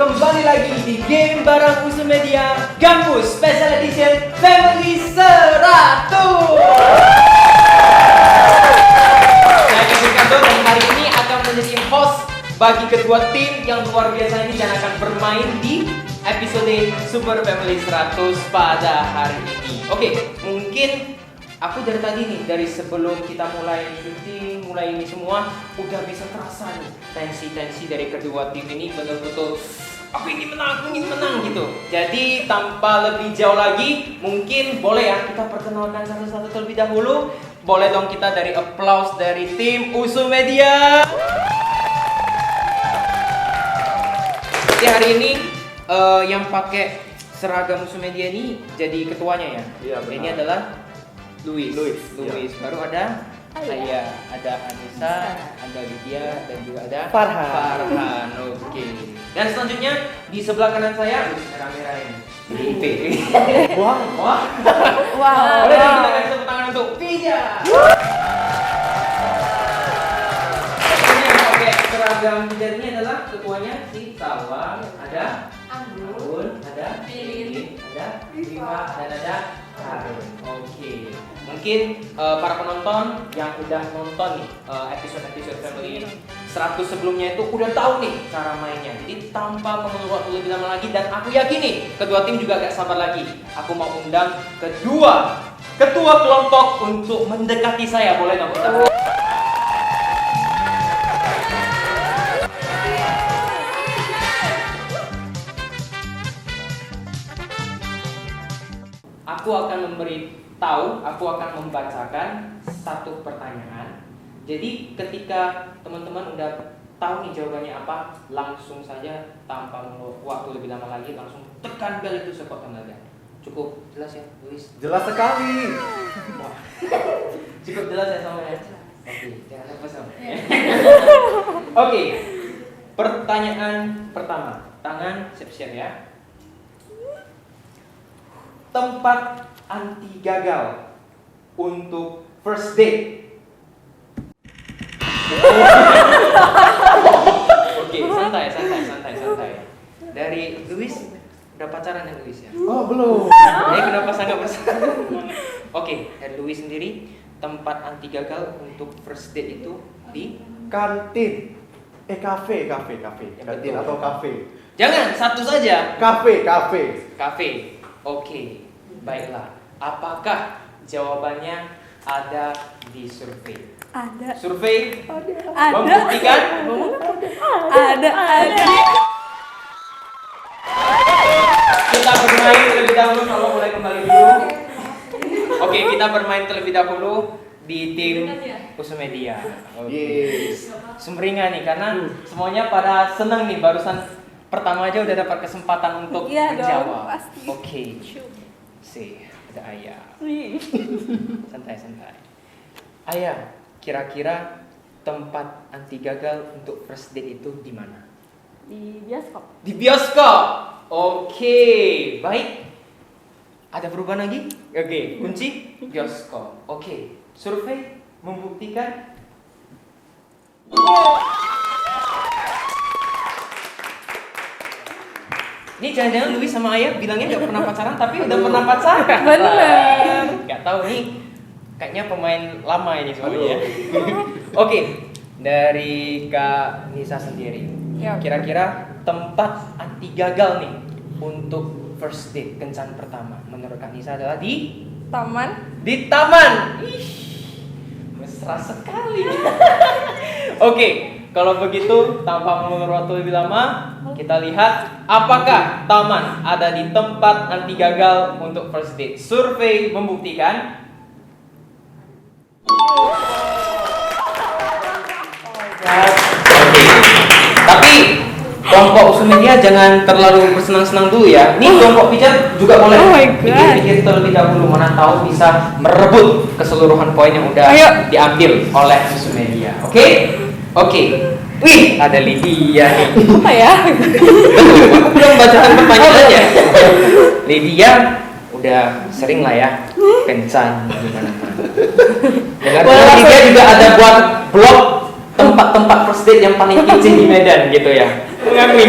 kembali lagi di game bareng Usu Media Gambus Special Edition Family 100. Saya Kevin Kanto dan hari ini akan menjadi host bagi kedua tim yang luar biasa ini dan akan bermain di episode Super Family 100 pada hari ini. Oke, mungkin aku dari tadi nih, dari sebelum kita mulai syuting, mulai ini semua, udah bisa terasa nih tensi-tensi dari kedua tim ini betul-betul aku ingin menang gitu. Jadi tanpa lebih jauh lagi, mungkin boleh ya kita perkenalkan satu-satu terlebih dahulu. Boleh dong kita dari applause dari tim Usu Media. Jadi hari ini yang pakai seragam Usu Media ini jadi ketuanya ya. Iya, benar. Ini adalah Luis. Ya. Baru ada saya, ada Anissa, ada Lydia, dan juga ada Farhan. Oke. Dan selanjutnya di sebelah kanan saya, merah-merah ini. IP. Wah. Boleh dong kita kasih tepuk tangan untuk Pija. Oke, seragam Pija ini adalah ketuanya si Salwa, ada Anggun, ada Pilin, ada Viva, dan ada Harun. Oke. Mungkin para penonton yang udah nonton nih episode-episode Family 100 sebelumnya itu udah tahu nih cara mainnya. Jadi tanpa menunggu waktu lebih lama lagi, dan aku yakin nih kedua tim juga gak sabar lagi. Aku mau undang kedua ketua kelompok untuk mendekati saya. Boleh dong kita? Aku akan membacakan satu pertanyaan. Jadi ketika teman-teman udah tahu nih jawabannya apa, langsung saja tanpa menunggu waktu lebih lama lagi, langsung tekan bel itu sekuat tenaga. Cukup jelas ya, Luis? Jelas sekali. Wah. Cukup jelas ya semuanya. Oke, jangan lupa sama. Oke. Pertanyaan pertama. Tangan siap-siap ya. Tempat anti gagal untuk first date. Oke, santai. Dari Luis, udah pacaran ya Luis ya? Oh, belum. Kenapa sangat besar? Oke, dari Luis sendiri, tempat anti gagal untuk first date itu di Kantin. Kafe. Kantin atau kafe? Jangan, satu saja. Kafe. Kafe. Oke, baiklah. Apakah jawabannya ada di survei? Ada. Survei Ada. membuktikan? Ada. Kita bermain terlebih dahulu, kalau mulai kembali dulu. Oke, kita bermain terlebih dahulu di tim Usu Media. Yes. Sumringah nih, karena semuanya pada seneng nih, barusan pertama aja udah dapat kesempatan untuk Iya menjawab. dong, pasti. Oke. Si, ada Ayah. Santai. Ayah, kira-kira tempat anti gagal untuk first date itu di mana? Di bioskop. Di bioskop. Oke, baik. Ada perubahan lagi? Oke, kunci bioskop. Oke, survei membuktikan. Ini jangan-jangan Luis sama Ayah bilangnya nggak pernah pacaran, tapi udah pernah pacaran. Bener. Nggak tahu nih, kayaknya pemain lama ini semuanya. Oke, dari Kak Nisa sendiri, Ya. kira-kira tempat anti gagal nih untuk first date kencan pertama menurut Kak Nisa adalah di Taman. di taman. Ih, mesra sekali. Oke, kalau begitu tanpa mengulur waktu lebih lama, kita lihat apakah taman ada di tempat anti gagal untuk first date. Survei membuktikan. Oke. Tapi kelompok Usu Media jangan terlalu bersenang-senang dulu ya. Nih kelompok Pijat juga boleh Oh my God. pikir-pikir terlebih dahulu, mana tahu bisa merebut keseluruhan poin yang udah diambil oleh Usu Media. Oke. Wih, ada Lydia nih. Apa ya? Betul, aku belum bacakan pertanyaannya. Lydia udah sering lah ya kencan gimana. Dengar Lydia juga ada buat blog tempat-tempat first date yang paling kece di Medan gitu ya. Mengakui.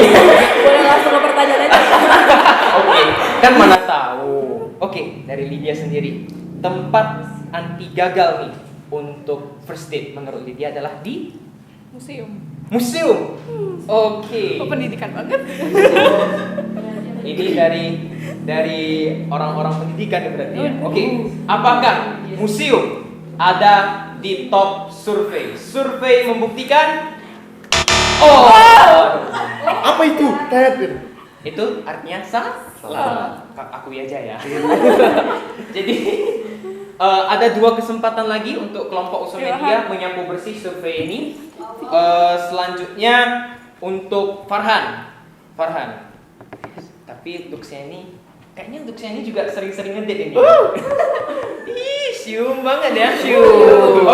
Boleh langsung Oke, kan mana tahu. Oke, dari Lydia sendiri, tempat anti gagal nih untuk first date menurut Lydia adalah di Museum. museum. Oke. Oh, pendidikan banget. Ini dari orang-orang pendidikan ya berarti ya. Oke, apakah museum ada di top survei? Survei membuktikan. Oh, Apa itu? Ted. itu artinya salah. Aku aja ya. Jadi ada 2 kesempatan lagi untuk kelompok usul media menyapu bersih survei ini. Selanjutnya untuk Farhan. Tapi untuk saya ini juga sering-sering ngedate ini. Ih, sium banget ya.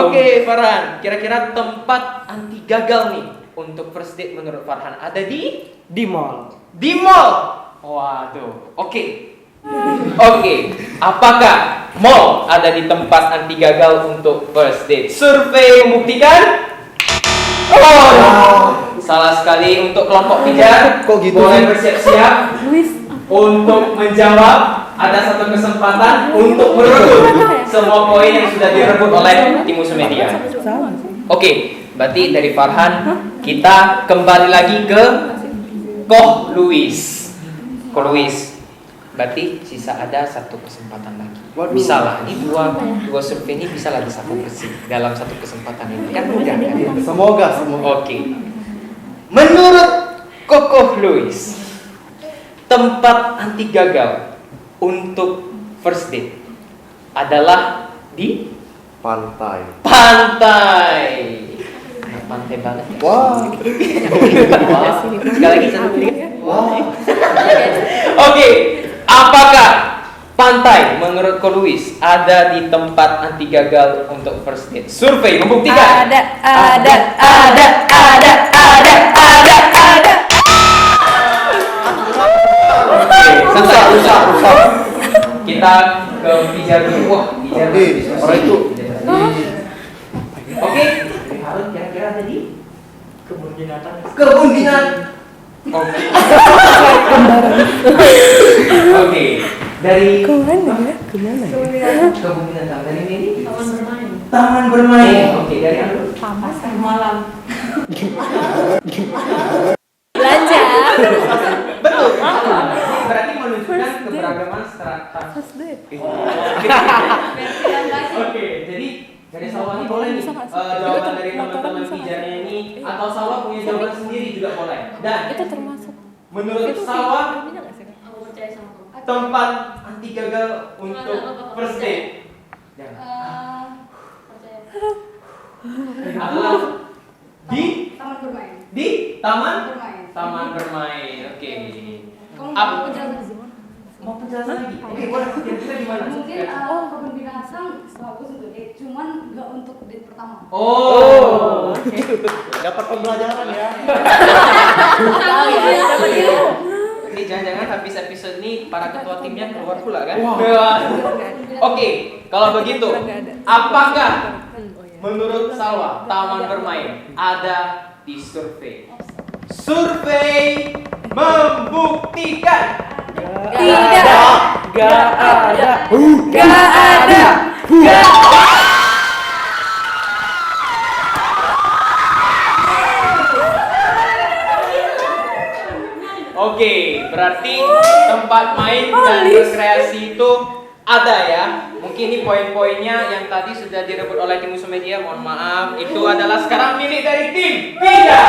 Oke, Farhan. Kira-kira tempat anti gagal nih untuk first date menurut Farhan ada di mall. Di mall. Waduh. Oke. Apakah mall ada di tempat anti gagal untuk first date? Survei membuktikan. Salah sekali untuk kelompok pijar. Kok gitu Boleh sih? bersiap-siap untuk menjawab. Ada 1 kesempatan untuk merebut semua poin yang sudah direbut oleh tim musuh media. Oke, berarti dari Farhan kita kembali lagi ke Koh Louis. Berarti sisa ada 1 kesempatan lagi. Waduh. Bisa lah, ini dua survei ini bisa lah disapu bersih dalam 1 kesempatan ini. Kan mudah kan? Semoga. Oke. Menurut Koh Louis, tempat anti gagal untuk first date adalah di Pantai. pantai. Nah, pantai banget ya. Wah. Sekali lagi satu kali. Wah. Oke, apakah pantai menurut Ko Louis ada di tempat anti gagal untuk first date? Survei membuktikan. Ada. Oke, susah. Kita ke pijar dulu. Wah, pijar. Orang itu. Oke, harus kira-kira ada di Kebun binatang. kebun binatang. Oke. Oke. Dari Kemana ya? kebun binatang dari ini. Taman bermain. Oke, dari anu. Pasar malam. Belanja. Betul. Ini berarti menunjukkan keberagaman strata. First date. Oke, jadi dari Salwa ini boleh nih jawaban dari teman-teman pijarnya ini atau Salwa punya jawaban sendiri juga boleh. Dan Itu termasuk. menurut Itu Salwa filmnya nggak sih? Aku percaya sama kamu. tempat anti gagal untuk first date Percaya. adalah di Taman bermain. taman Bermain. bermain. Oke. Kamu Ap- mau penjelasan? Mau penjelasan lagi? Oke, boleh. Kira-kira gimana? Mungkin kebun binatang bagus untuk date, cuman nggak untuk date pertama. Oh. Dapat pembelajaran ya. Ini jangan-jangan habis episode ini para ketua timnya keluar pula kan? Wah. Wah. Oke, kalau begitu, apakah menurut Salwa taman bermain ada di survei? Survei membuktikan. Tidak. ada. Oke, berarti tempat main dan rekreasi itu ada ya. Mungkin ini poin-poinnya yang tadi sudah direbut oleh tim musuh media. Mohon maaf, itu adalah sekarang milik dari tim Pija.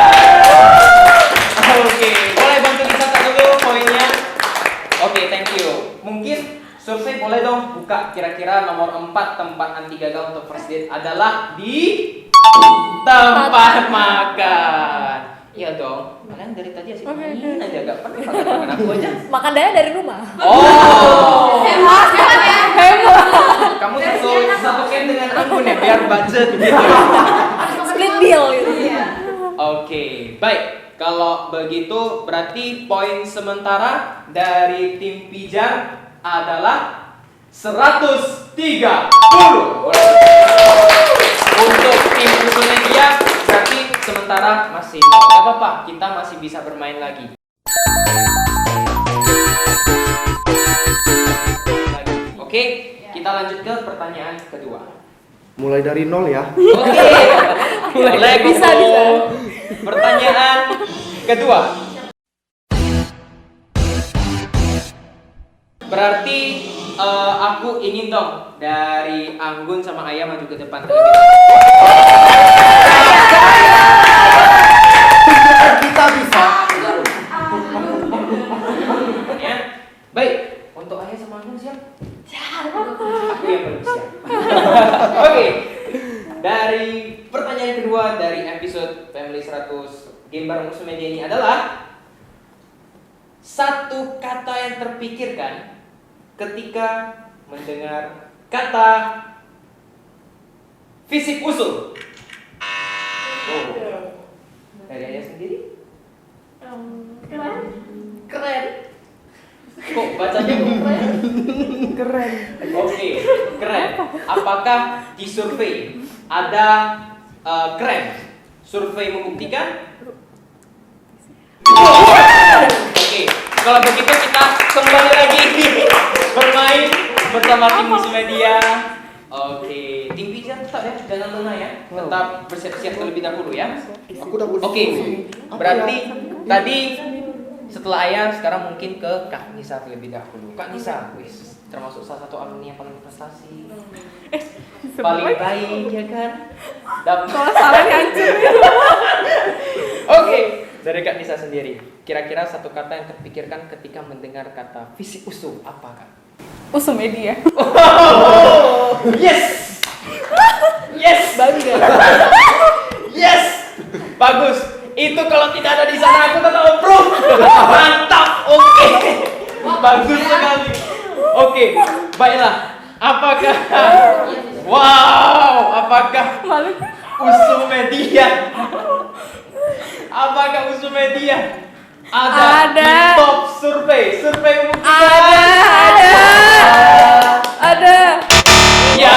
Oke, boleh bantu dicatat dulu poinnya. Oke, thank you. Mungkin survei boleh dong buka kira-kira nomor 4 tempat anti gagal untuk first date adalah di tempat makan. Iya dong. Kalian dari tadi asik main aja gak pernah makan aku aja. Makan daya dari rumah. Oh. Hemat. Kamu satu camp dengan aku nih biar budget gitu. Split bill gitu. Oke, baik. Kalau begitu berarti poin sementara dari tim Pijar adalah 130. Untuk tim musuh media berarti sementara masih nol. Gak apa-apa, kita masih bisa bermain lagi. Oke, kita lanjut ke pertanyaan kedua. Mulai dari nol ya. Oke, mulai Bisa. Pertanyaan kedua. Berarti aku ingin dong dari Anggun sama Ayah maju ke depan terlebih dahulu. Tunjukkan kita bisa. Ya. Baik, untuk Ayah sama Anggun siap? Aku yang belum siap. Oke. Dari pertanyaan kedua dari episode Family 100 Game Bareng Musuh Media ini adalah satu kata yang terpikirkan ketika mendengar kata fisik usul. Oh. Dari Ayah sendiri? Keren. Kok bacanya keren? Keren. Oke, keren. Apakah di survei ada keren? Survei membuktikan? Oke, kalau begitu kita kembali lagi bermain bersama tim Musuh Media. Oke, tim Pizza tetap ya, jangan lengah ya. Tetap bersiap-siap terlebih dahulu ya. Aku udah boleh. Oke, berarti tadi setelah Ayah, sekarang mungkin ke Kak Nisa terlebih dahulu. Kak Nisa, wis, termasuk salah satu alumni yang paling berprestasi, paling baik ya kan? Kalau salah hancur. Oke, dari Kak Nisa sendiri, kira-kira satu kata yang terpikirkan ketika mendengar kata fisik usul apa Kak? Musuh Media. Oh, yes, yes, Bangga. yes, bagus. Itu kalau tidak ada di sana aku tetap approve. Mantap, oke, bagus sekali. Oke, baiklah. Apakah, wow, apakah Malu. Usul Media? Apakah Usul Media ada di top survei? Survei membuktikan. Ada. Ya.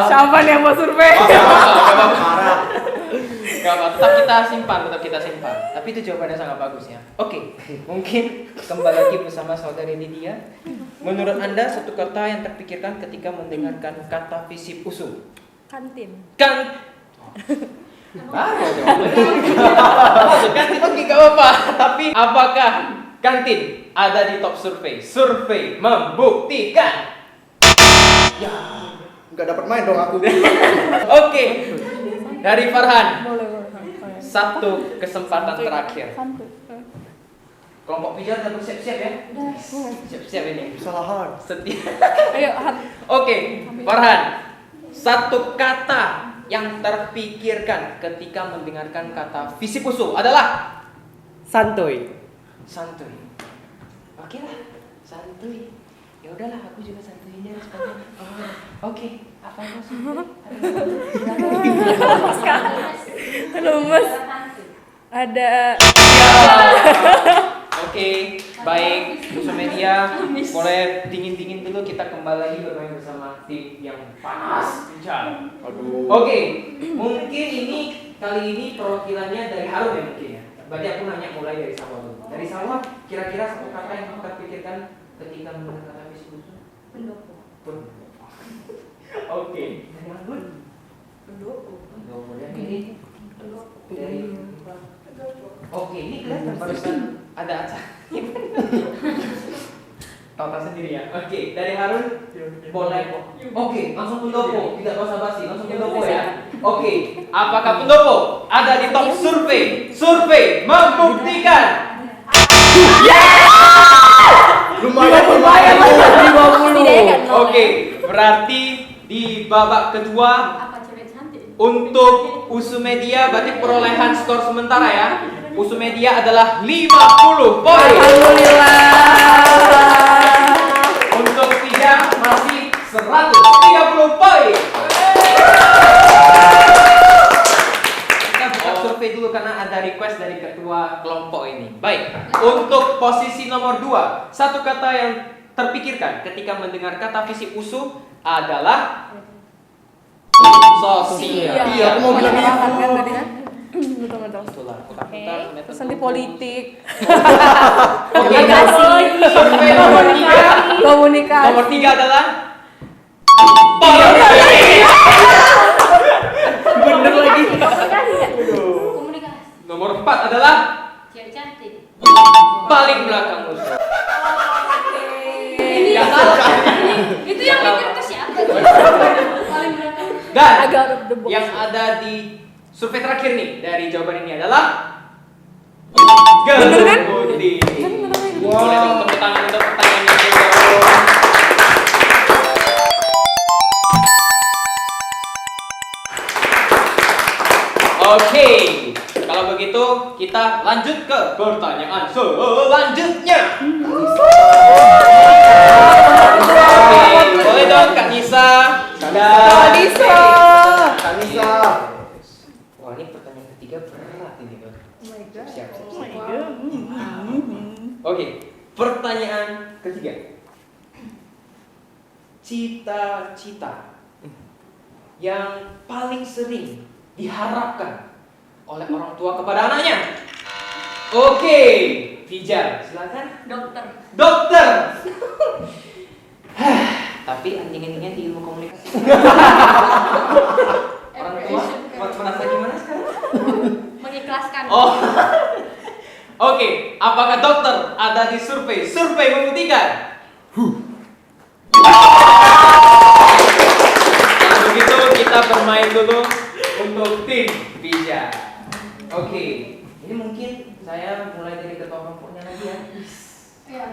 Siapa nih yang mau survei? Gak apa, tetap kita simpan. Tapi itu jawabannya sangat bagus ya. Oke, mungkin kembali lagi bersama saudari Lydia. Menurut Anda satu kata yang terpikirkan ketika mendengarkan kata fisik usul? Kantin. Kantin oke gak apa-apa. Tapi apakah kantin ada di top survei? Survei membuktikan. Ya, nggak dapat main dong aku. Oke, dari Farhan. Boleh. Satu kesempatan terakhir. Kantin. Kelompok pijat udah bersiap-siap ya? Siap-siap ini. Kesalahan. Setia. Ayo, Oke, Farhan. Satu kata yang terpikirkan ketika mendengarkan kata fisik usul adalah Santuy. santuy. Oke lah, santuy. Ya udahlah, aku juga santuy aja responnya. Oke, apa maksudnya? Lemes. Ada. Oke, baik. Musuh Media, boleh dingin-dingin dulu, kita kembali lagi bermain bersama tim yang panas kencang. Aduh. Oke, mungkin kali ini perwakilannya dari Harun ya mungkin ya. Berarti aku nanya mulai dari Salwa dulu. Dari Salwa, kira-kira satu kata yang kita pikirkan ketika mendengar kata fisik usul? Pendopo. Oke. Dari Anggun? Pendopo. Pendopo. Dan ini? Pendopo. Dari? Oke, ini kelihatan barusan ada acara. Tahu sendiri ya. Oke, dari Harun boleh. Oke, langsung pendopo, tidak basa-basi, langsung pendopo ya. Oke, apakah pendopo ada di top survei? Survei membuktikan. Lumayan. Setidaknya kan nol. Oke, berarti di babak kedua Apa cewek cantik? untuk Usu Media berarti perolehan skor sementara ya. Usu Media adalah 50 poin. Alhamdulillah. Untuk Pija masih 130 poin. Kita buka survei dulu karena ada request dari ketua kelompok ini. Baik, untuk posisi nomor 2, satu kata yang terpikirkan ketika mendengar kata fisik usu adalah sosial. Iya, aku mau bilang Makan kan tadi kan? Betul-betul. terus. Itulah, putar-putar Oke, sampai terus tentu. nanti politik. Oke, Komunikasi. survei nomor 3. Komunikasi. Nomor 3 adalah bener lagi. Komunikasi nggak? Komunikasi. Nomor 4 adalah Cewek cantik. paling belakang musuh. Ini Ya, itu yang mikir itu siapa? Paling belakang. Dan Agak out of the box. yang ada di survei terakhir nih dari jawaban ini adalah Bener kan? Galuh Putih. Wow. Boleh dong tepuk tangan untuk pertanyaannya juga. Oke, kalau begitu kita lanjut ke pertanyaan selanjutnya. Oke, boleh dong Kak Nisa. Kak Nisa. Kanisa. Wah, ini pertanyaan ketiga berat ini kan. Siap. Oke, pertanyaan ketiga. Cita-cita yang paling sering diharapkan oleh orang tua kepada anaknya. Oke, Fijar, silakan. Dokter. Dokter. Tapi anjing-anjingnya di ilmu komunikasi. Orang tua merasa gimana sekarang? Mengikhlaskan. Oh. Oke, apakah dokter ada di survei? Survei membuktikan. Kalau begitu kita bermain dulu untuk tim Bija. Oke, ini mungkin saya mulai dari ketua kelompoknya lagi ya. Iya.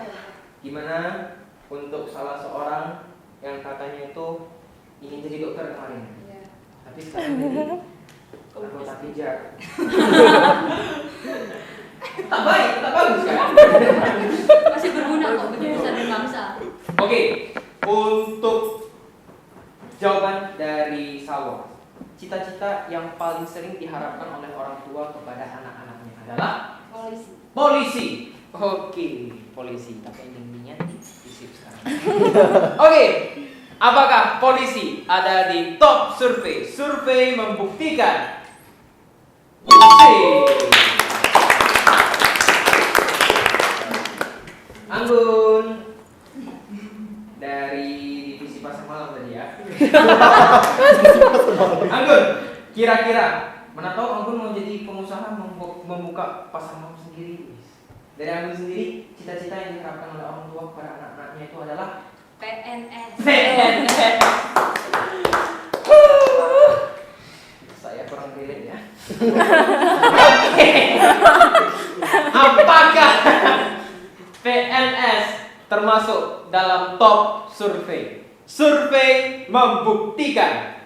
Gimana untuk salah seorang yang katanya itu ingin jadi dokter kemarin, Iya. tapi sekarang jadi anggota Bija. Tak baik, tak bagus kan? Masih berguna kok bagi nusa dan bangsa. Oke, untuk jawaban dari Salwa, cita-cita yang paling sering diharapkan oleh orang tua kepada anak-anaknya adalah Polisi. polisi. Oke, polisi. Tapi intinya isip sekarang. Oke, apakah polisi ada di top survei? Survei membuktikan. Anggun dari divisi pasar malam tadi ya. Anggun, kira-kira mana tahu Anggun mau jadi pengusaha membuka pasar malam sendiri. Dari Anggun sendiri, cita-cita yang diharapkan oleh orang tua kepada anak-anaknya itu adalah PNS. PNS. Saya kurang relate ya. Oke. Apakah PNS termasuk dalam top survei? Survei membuktikan.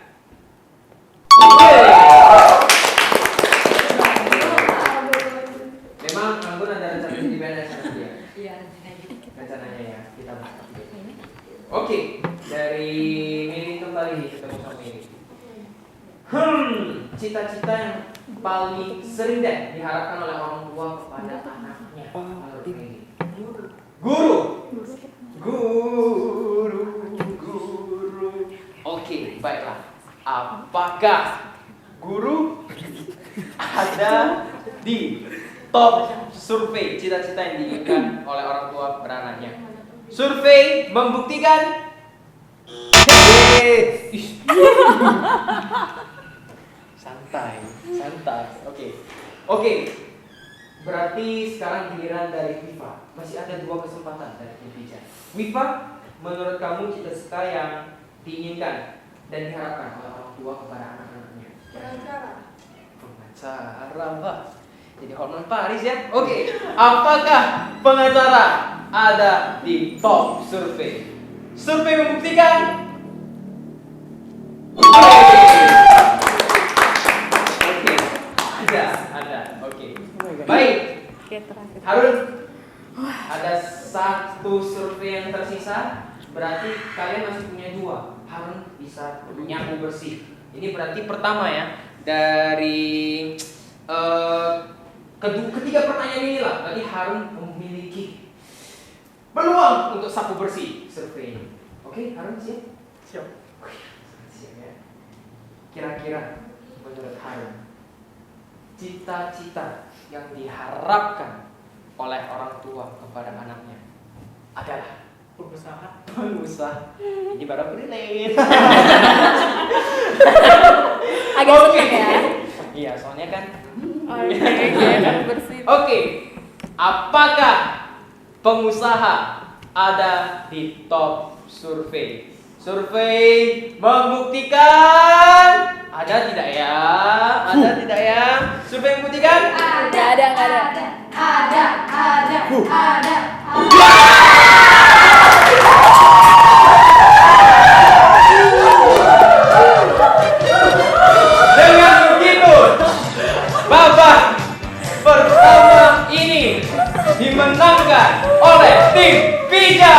Oke. Memang Anggun ada rencana di PNS nanti ya? Iya. Rencananya ya, kita bahas. Oke, dari Miri kembali nih ketemu sama Miri. Cita-cita yang paling sering deh diharapkan oleh orang tua kepada anaknya. Menurut Miri. Guru. Oke, baiklah. Apakah guru ada di top survei cita-cita yang diinginkan oleh orang tua kepada anaknya? Survei membuktikan. Santai. Oke. Berarti sekarang giliran dari Viva. Masih ada 2 kesempatan dari Viva. Viva, menurut kamu cita-cita yang diinginkan dan diharapkan oleh orang tua kepada anak-anaknya? Pengacara, wah. Jadi Hotman Paris ya. Oke. Apakah pengacara ada di top survei? Survei membuktikan. Oke. Ada. Oke. Baik. Oke, terakhir. Harun, ada 1 survei yang tersisa. Berarti kalian masih punya 2. Harun bisa nyapu bersih. Ini berarti pertama ya dari ketiga pertanyaan inilah. Berarti Harun memiliki peluang untuk sapu bersih survei ini. Oke, Harun siap? Siap. Siap ya. Kira-kira menurut Harun, cita-cita yang diharapkan oleh orang tua kepada anaknya adalah pengusaha. Ini baru relate. Agak Oke. seneng ya. Iya, soalnya kan. Oke, bersih. Oke, apakah pengusaha ada di top survei? Survei membuktikan ada tidak ya? Ada tidak ya? Survei membuktikan? Nggak ada. Ada. Dengan begitu, babak pertama ini dimenangkan oleh tim Pija.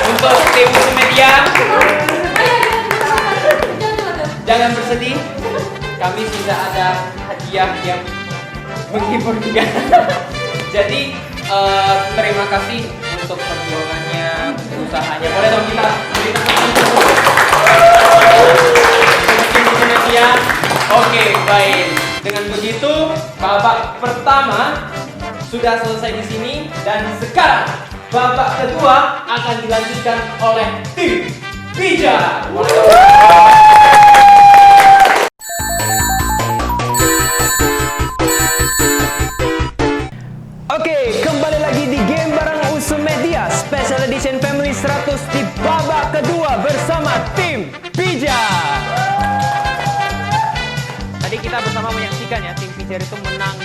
Untuk tim media, jangan bersedih. Kami sudah ada hadiah yang menghibur juga. Jadi terima kasih untuk perjuangannya, usahanya. Boleh dong kita beri tepuk tangan untuk tim media. Oke, baik. Dengan begitu, babak pertama sudah selesai di sini dan sekarang babak kedua akan dilanjutkan oleh tim Pija. Oke, kembali lagi di game bareng Usum Media Special Edition Family 100 di babak kedua bersama tim Pija. Tadi kita bersama menyaksikan ya, tim Pija itu menang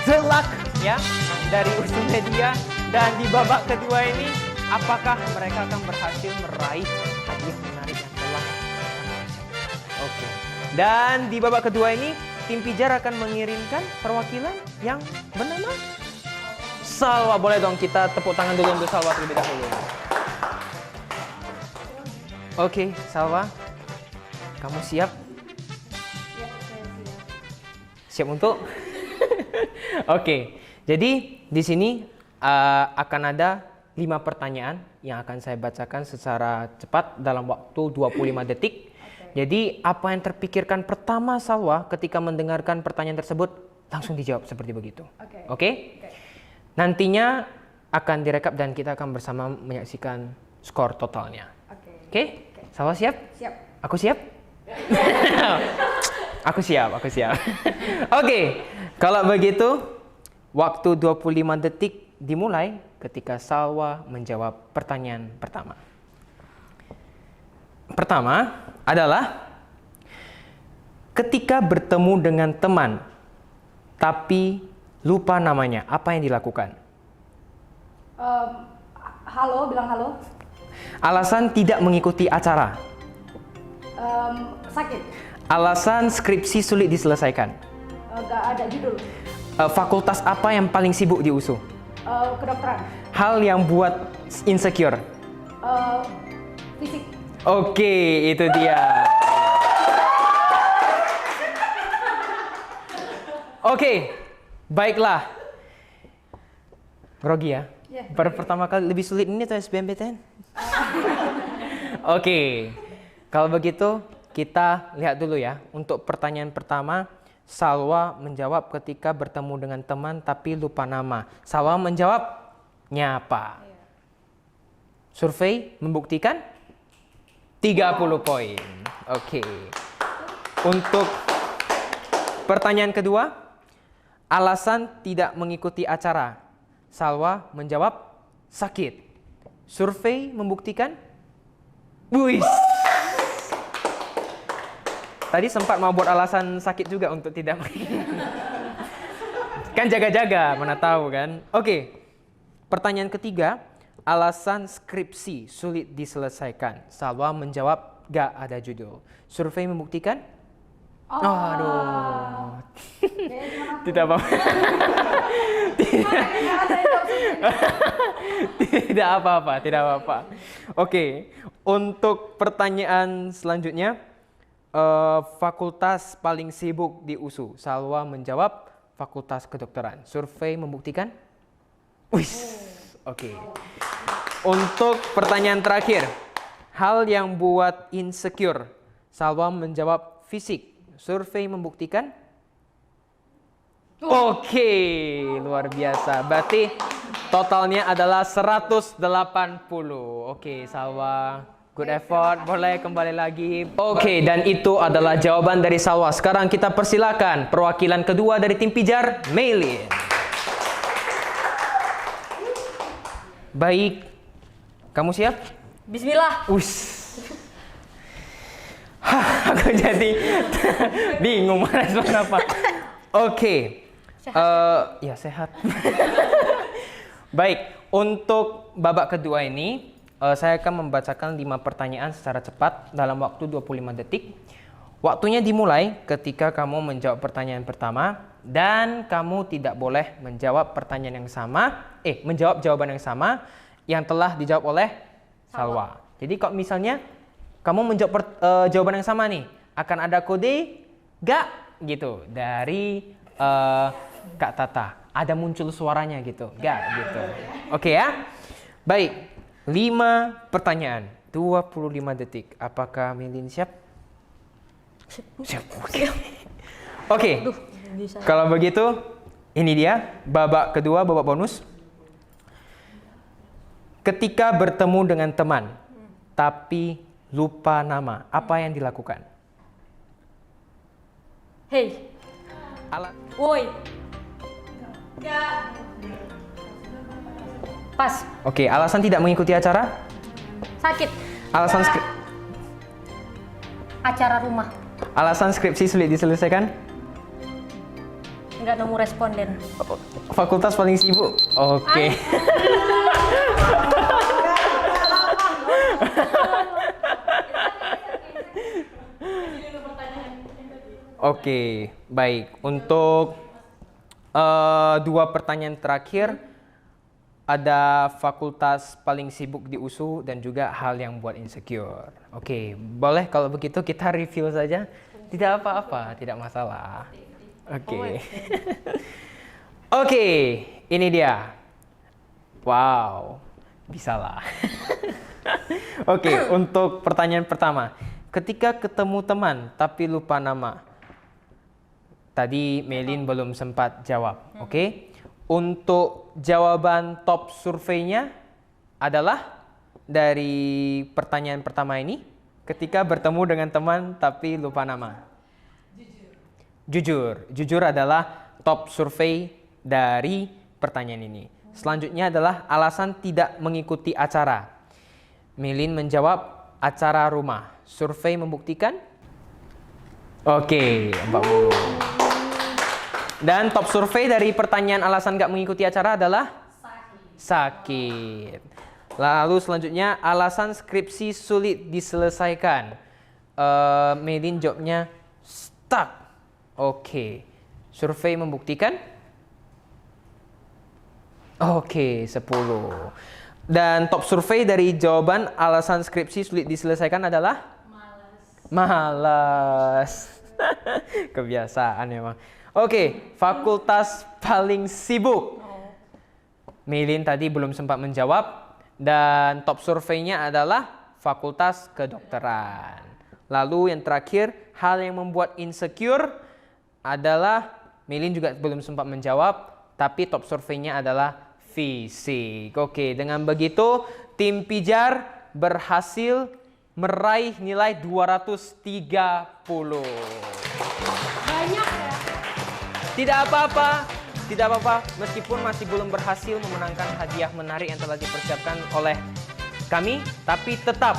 telak ya dari Usum Media, dan di babak kedua ini apakah mereka akan berhasil meraih hadiah menarik yang telah Oke. Dan di babak kedua ini tim Pijar akan mengirimkan perwakilan yang bernama Salwa. Boleh dong kita tepuk tangan dulu untuk Salwa terlebih dahulu. Oke, Salwa. Kamu siap? Siap untuk? Oke. Jadi di sini akan ada 5 pertanyaan yang akan saya bacakan secara cepat dalam waktu 25 detik. Jadi apa yang terpikirkan pertama Salwa ketika mendengarkan pertanyaan tersebut langsung dijawab seperti begitu. Oke? Nantinya akan direkap dan kita akan bersama menyaksikan skor totalnya. Oke? Salwa siap? Siap. Aku siap? Aku siap. Oke, kalau begitu waktu 25 detik dimulai ketika Salwa menjawab pertanyaan pertama. Pertama adalah ketika bertemu dengan teman tapi lupa namanya, apa yang dilakukan? Halo, bilang halo. Alasan tidak mengikuti acara. Sakit. Alasan skripsi sulit diselesaikan. Gak ada judul. Fakultas apa yang paling sibuk di USU? Kedokteran. Hal yang buat insecure. Fisik. Oke, itu dia. Oke, baiklah. Grogi ya? Ya. Baru pertama kali lebih sulit ini atau SBMPTN? Oke, kalau begitu kita lihat dulu ya. Untuk pertanyaan pertama, Salwa menjawab ketika bertemu dengan teman tapi lupa nama. Salwa menjawabnya apa? Survei membuktikan 30 poin. Oke. Untuk pertanyaan kedua, alasan tidak mengikuti acara. Salwa menjawab sakit. Survei membuktikan buis. Tadi sempat mau buat alasan sakit juga untuk tidak kan jaga-jaga, mana tahu kan. Oke. Pertanyaan ketiga, alasan skripsi sulit diselesaikan. Salwa menjawab gak ada judul. Survei membuktikan? Aduh. Tidak apa-apa. Tidak apa-apa. Oke, untuk pertanyaan selanjutnya, fakultas paling sibuk di USU. Salwa menjawab Fakultas Kedokteran. Survei membuktikan? Wis. Oke. Untuk pertanyaan terakhir, hal yang buat insecure. Salwa menjawab fisik. Survei membuktikan? Oke, luar biasa. Berarti totalnya adalah 180. Oke, Salwa, good effort. Boleh kembali lagi. Oke, dan itu adalah jawaban dari Salwa. Sekarang kita persilakan perwakilan kedua dari tim pijar, Maylin. Baik, kamu siap? Bismillah. Aku jadi bingung merespon apa. Oke. Ya sehat. Baik, untuk babak kedua ini saya akan membacakan 5 pertanyaan secara cepat dalam waktu 25 detik. Waktunya dimulai ketika kamu menjawab pertanyaan pertama dan kamu tidak boleh menjawab pertanyaan yang sama, menjawab jawaban yang sama yang telah dijawab oleh Salwa. Jadi kalau misalnya kamu menjawab jawaban yang sama nih, akan ada kode gak gitu dari Kak Tata. Ada muncul suaranya gitu, gak gitu. Oke ya? Baik, 5 pertanyaan, 25 detik. Apakah Maylin siap? Siap. Oke. Kalau begitu, ini dia babak kedua, babak bonus. Ketika bertemu dengan teman, tapi lupa nama, apa yang dilakukan? Hey. Woi. Pas. Oke, alasan tidak mengikuti acara? Sakit. Alasan Acara rumah. alasan skripsi sulit diselesaikan? Nggak nemu responden. Fakultas paling sibuk? Oke. Oke, baik. Untuk 2 pertanyaan terakhir, ada fakultas paling sibuk di USU dan juga hal yang buat insecure. Oke, boleh kalau begitu kita review saja. Tidak apa-apa, tidak masalah. Oke. Oke, ini dia. Wow, bisalah. Oke, untuk pertanyaan pertama. Ketika ketemu teman tapi lupa nama. Tadi Maylin belum sempat jawab. Oke. Untuk jawaban top surveinya adalah dari pertanyaan pertama ini. Ketika bertemu dengan teman tapi lupa nama. Jujur adalah top survei dari pertanyaan ini. Selanjutnya adalah alasan tidak mengikuti acara. Maylin menjawab acara rumah. Survei membuktikan? Oke, 40. Dan top survei dari pertanyaan alasan gak mengikuti acara adalah? Sakit. Lalu selanjutnya alasan skripsi sulit diselesaikan. Maylin jawabnya stuck. Oke. Survei membuktikan? Oke, 10. Dan top survei dari jawaban alasan skripsi sulit diselesaikan adalah? Malas. Kebiasaan memang. Oke, fakultas paling sibuk. Maylin tadi belum sempat menjawab. Dan top surveinya adalah fakultas kedokteran. Lalu yang terakhir, hal yang membuat insecure adalah Maylin juga belum sempat menjawab. Tapi top surveinya adalah fisik. Oke, dengan begitu tim pijar berhasil meraih nilai 230. Banyak ya. Tidak apa-apa, meskipun masih belum berhasil memenangkan hadiah menarik yang telah dipersiapkan oleh kami, tapi tetap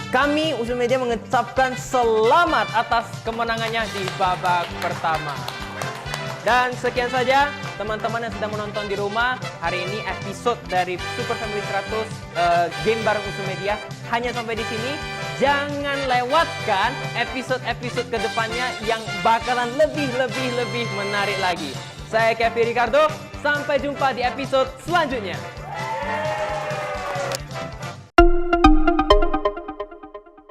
kami USU Media mengucapkan selamat atas kemenangannya di babak pertama. Dan sekian saja teman-teman yang sedang menonton di rumah. Hari ini episode dari Super Family 100 Game bareng USU Media hanya sampai di sini. Jangan lewatkan episode-episode kedepannya yang bakalan lebih menarik lagi. Saya Kevin Ricardo, sampai jumpa di episode selanjutnya.